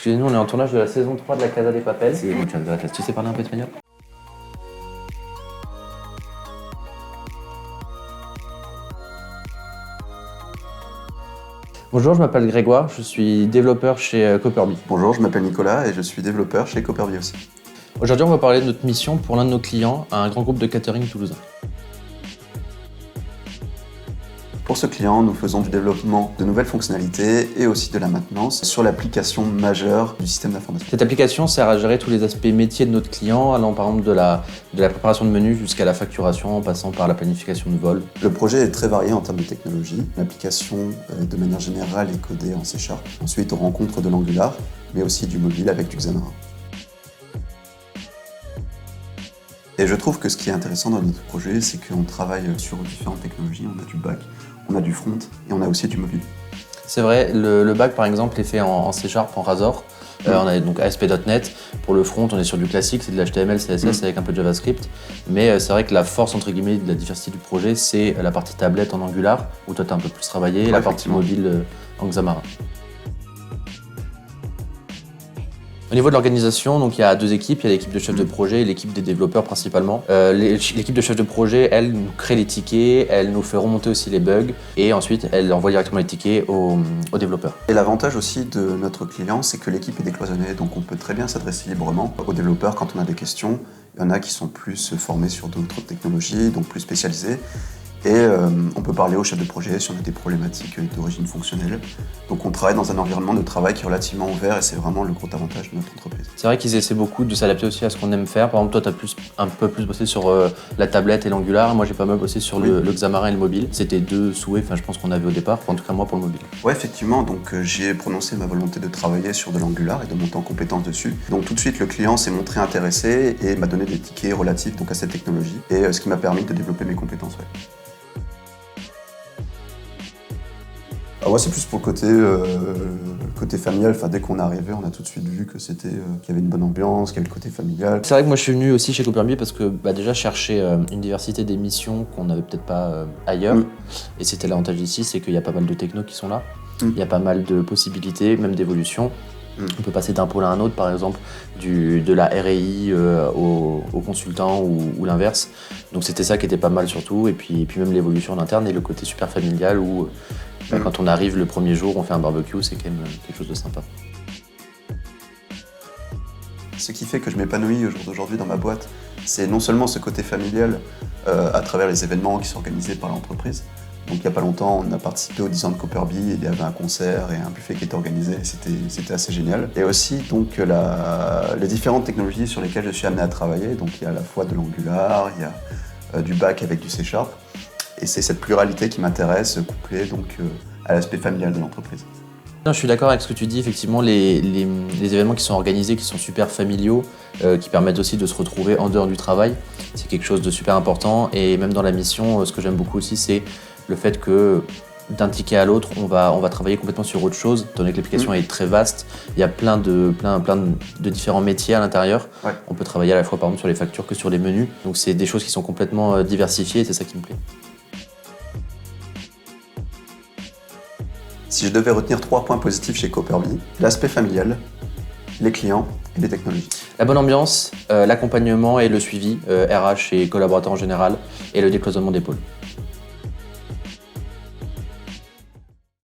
Excusez-nous, on est en tournage de la saison 3 de la Casa de Papel. Sí, muchas gracias. Tu sais parler un peu espagnol? Bonjour, je m'appelle Grégoire, je suis développeur chez Copperby. Bonjour, je m'appelle Nicolas et je suis développeur chez Copperby aussi. Aujourd'hui, on va parler de notre mission pour l'un de nos clients, un grand groupe de catering toulousain. Pour ce client, nous faisons du développement de nouvelles fonctionnalités et aussi de la maintenance sur l'application majeure du système d'information. Cette application sert à gérer tous les aspects métiers de notre client, allant par exemple de la préparation de menus jusqu'à la facturation, en passant par la planification de vol. Le projet est très varié en termes de technologie. L'application, de manière générale, est codée en C#. Ensuite, on rencontre de l'Angular, mais aussi du mobile avec du Xamarin. Et je trouve que ce qui est intéressant dans notre projet, c'est qu'on travaille sur différentes technologies. On a du back, on a du front et on a aussi du mobile. C'est vrai, le back par exemple est fait en C#, en Razor. On a donc ASP.NET. Pour le front, on est sur du classique, c'est de l'HTML, CSS avec un peu de JavaScript. Mais c'est vrai que la force entre guillemets de la diversité du projet, c'est la partie tablette en Angular, où toi tu as un peu plus travaillé, et la partie mobile en Xamarin. Au niveau de l'organisation, donc il y a deux équipes, il y a l'équipe de chefs de projet et l'équipe des développeurs principalement. L'équipe de chefs de projet, elle nous crée les tickets, elle nous fait remonter aussi les bugs et ensuite elle envoie directement les tickets aux développeurs. Et l'avantage aussi de notre client, c'est que l'équipe est décloisonnée, donc on peut très bien s'adresser librement aux développeurs quand on a des questions. Il y en a qui sont plus formés sur d'autres technologies, donc plus spécialisés. Et on peut parler au chef de projet si on a des problématiques d'origine fonctionnelle. Donc on travaille dans un environnement de travail qui est relativement ouvert et c'est vraiment le gros avantage de notre entreprise. C'est vrai qu'ils essaient beaucoup de s'adapter aussi à ce qu'on aime faire. Par exemple, toi, tu as un peu plus bossé sur la tablette et l'Angular. Moi, j'ai pas mal bossé sur le Xamarin et le mobile. C'était deux souhaits, je pense qu'on avait au départ, en tout cas moi pour le mobile. Ouais, effectivement. Donc j'ai prononcé ma volonté de travailler sur de l'Angular et de monter en compétence dessus. Donc tout de suite, le client s'est montré intéressé et m'a donné des tickets relatifs à cette technologie. Et ce qui m'a permis de développer mes compétences. Ouais. Alors moi, c'est plus pour le côté familial. Enfin, dès qu'on est arrivé, on a tout de suite vu que qu'il y avait une bonne ambiance, qu'il y avait le côté familial. C'est vrai que moi, je suis venu aussi chez Copperby parce que déjà chercher une diversité d'émissions qu'on n'avait peut-être pas ailleurs. Et c'était l'avantage ici, c'est qu'il y a pas mal de technos qui sont là. Il y a pas mal de possibilités, même d'évolution. On peut passer d'un pôle à un autre, par exemple, de la RI au consultant ou l'inverse. Donc c'était ça qui était pas mal surtout. Et puis même l'évolution en interne et le côté super familial où quand on arrive le premier jour, on fait un barbecue, c'est quand même quelque chose de sympa. Ce qui fait que je m'épanouis au jour d'aujourd'hui dans ma boîte, c'est non seulement ce côté familial à travers les événements qui sont organisés par l'entreprise. Donc il n'y a pas longtemps, on a participé aux 10 ans de Copperby et il y avait un concert et un buffet qui était organisé, c'était assez génial. Et aussi donc les différentes technologies sur lesquelles je suis amené à travailler, donc il y a à la fois de l'Angular, il y a du back avec du C#, et c'est cette pluralité qui m'intéresse, couplée donc à l'aspect familial de l'entreprise. Non, je suis d'accord avec ce que tu dis, effectivement, les événements qui sont organisés, qui sont super familiaux, qui permettent aussi de se retrouver en dehors du travail, c'est quelque chose de super important. Et même dans la mission, ce que j'aime beaucoup aussi, c'est le fait que d'un ticket à l'autre, on va travailler complètement sur autre chose, étant donné que l'application est très vaste. Il y a plein de différents métiers à l'intérieur. Ouais. On peut travailler à la fois par exemple sur les factures que sur les menus. Donc c'est des choses qui sont complètement diversifiées et c'est ça qui me plaît. Si je devais retenir 3 points positifs chez Copperby, l'aspect familial, les clients et les technologies. La bonne ambiance, l'accompagnement et le suivi, RH et collaborateurs en général, et le décloisonnement des pôles.